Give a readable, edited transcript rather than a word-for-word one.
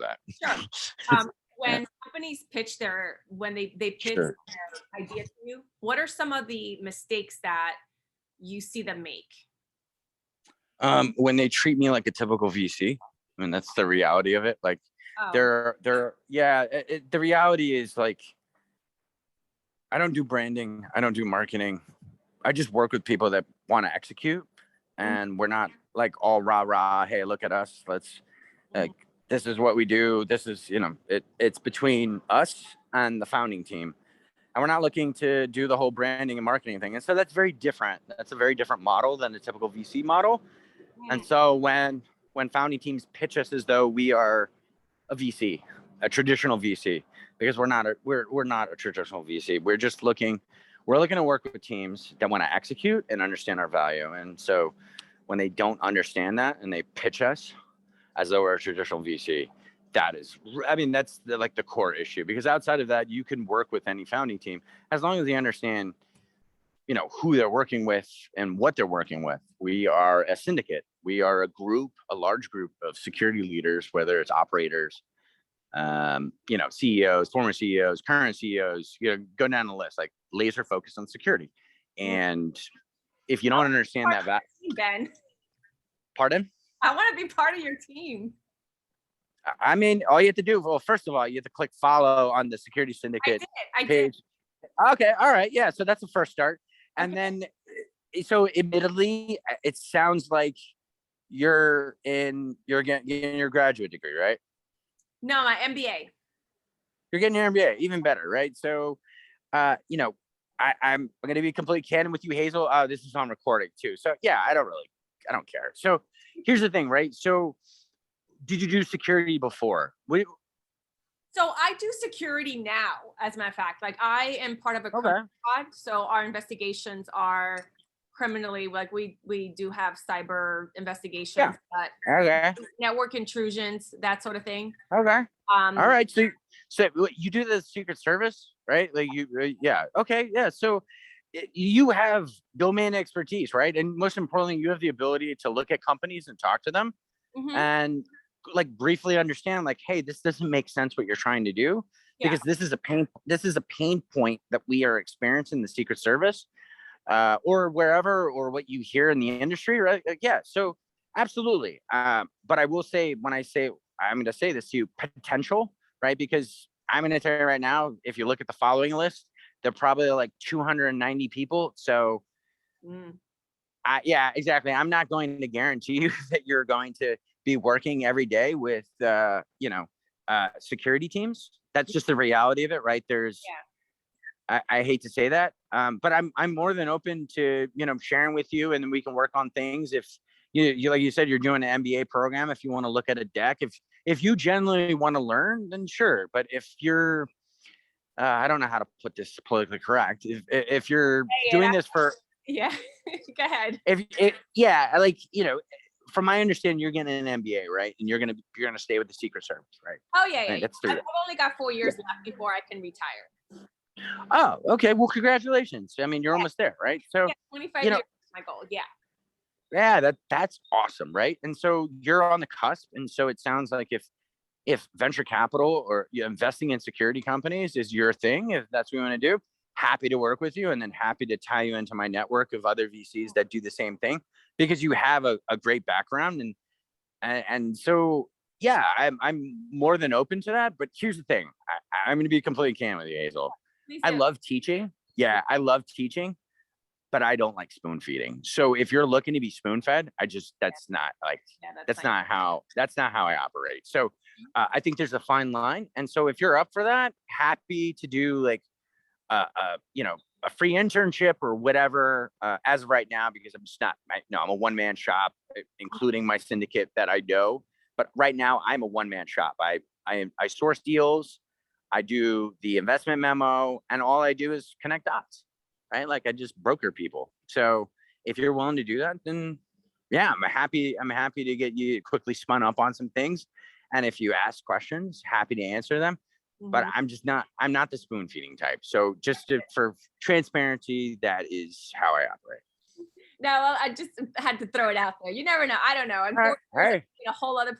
of that. Sure. When companies pitch when they pitch Sure. their idea to you, what are some of the mistakes that you see them make? When they treat me like a typical VC, I mean, that's the reality of it. Like Oh, yeah, the reality is like, I don't do branding. I don't do marketing. I just work with people that want to execute, mhm, and we're not like all rah rah. Hey, look at us. Let's mhm. like, this is what we do. This is, it's between us and the founding team, and we're not looking to do the whole branding and marketing thing. And so that's very different. That's a very different model than the typical VC model. And so when founding teams pitch us as though we are a VC, a traditional VC, because we're not a traditional VC. We're looking to work with teams that want to execute and understand our value. And so when they don't understand that and they pitch us as though we're a traditional VC, that's like the core issue. Because outside of that, you can work with any founding team as long as they understand, who they're working with and what they're working with. We are a syndicate. We are a large group of security leaders, whether it's operators, CEOs, former CEOs, current CEOs, go down the list, like laser focused on security. Mm. And if you don't understand Part of that, your team, Ben. pardon? I want to be part of your team. I mean, all you have to do, well, first of all, you have to click follow on the Security I Syndicate did. I did. page. Okay, all right, yeah. So that's the first start, and Okay. then, so admittedly, it sounds like you're getting your graduate degree, right? No, my MBA. You're getting your MBA, even better, right? So, I'm going to be completely candid with you, Hazel. This is on recording too, so yeah, I don't care. So here's the thing, right? So, did you do security before? So I do security now, as a matter of fact. Like I am part of a Okay. criminal squad, so our investigations are criminally, like we do have cyber investigations, but Okay. network intrusions, that sort of thing. Okay. Um, All right. So you do the Secret Service, right? Like yeah. Okay. Yeah. So you have domain expertise, right? And most importantly, you have the ability to look at companies and talk to them mhm, and like briefly understand, like, hey, this doesn't make sense what you're trying to do, yeah. because this is a pain point that we are experiencing in the Secret Service, or wherever, or what you hear in the industry, right? Like, yeah. So absolutely. But I will say, I'm going to say this to you, potential, right? Because I'm going to tell you right now, if you look at the following list, they're probably like 290 people. So Mm. yeah, exactly. I'm not going to guarantee you that you're going to be working every day with, security teams. That's just the reality of it, right? I hate to say that, but I'm more than open to, sharing with you, and then we can work on things. If you like you said, you're doing an MBA program. If you want to look at a deck, if you genuinely want to learn, then sure. But if you're, I don't know how to put this politically correct. If you're Hey, doing this for, yeah. Go ahead. yeah, like, from my understanding, you're getting an MBA, right? And you're gonna stay with the Secret Service, right? Oh yeah, yeah, Right. yeah. That's I've the. only got 4 years left before I can retire. Oh, okay. Well, congratulations. I mean, you're Yeah, almost there, right? So, yeah. 25 you know, years is my goal. Yeah. yeah, that's awesome, right? And so you're on the cusp. And so it sounds like if venture capital or investing in security companies is your thing, if that's what you want to do, happy to work with you, and then happy to tie you into my network of other VCs that do the same thing, because you have a great background, and so yeah, I'm more than open to that. But here's the thing, I'm going to be completely candid with you, Hazel. Please I do. love teaching. Yeah, I love teaching, but I don't like spoon feeding. So if you're looking to be spoon fed, that's not like, Yeah, that's that's fine. not how I operate. So I think there's a fine line. And so if you're up for that, happy to do like, a free internship or whatever, as of right now, because I'm just not, no, I'm a one man shop, including my syndicate that I know. But right now I'm a one man shop. I source deals. I do the investment memo, and all I do is connect dots, right? Like I just broker people. So if you're willing to do that, then yeah, I'm happy to get you quickly spun up on some things. And if you ask questions, happy to answer them. But Mhm. I'm not the spoon feeding type. So for transparency, that is how I operate. No, well, I just had to throw it out there. You never know. I don't know. In All right. 4 years, I Hey, could be in a whole other place.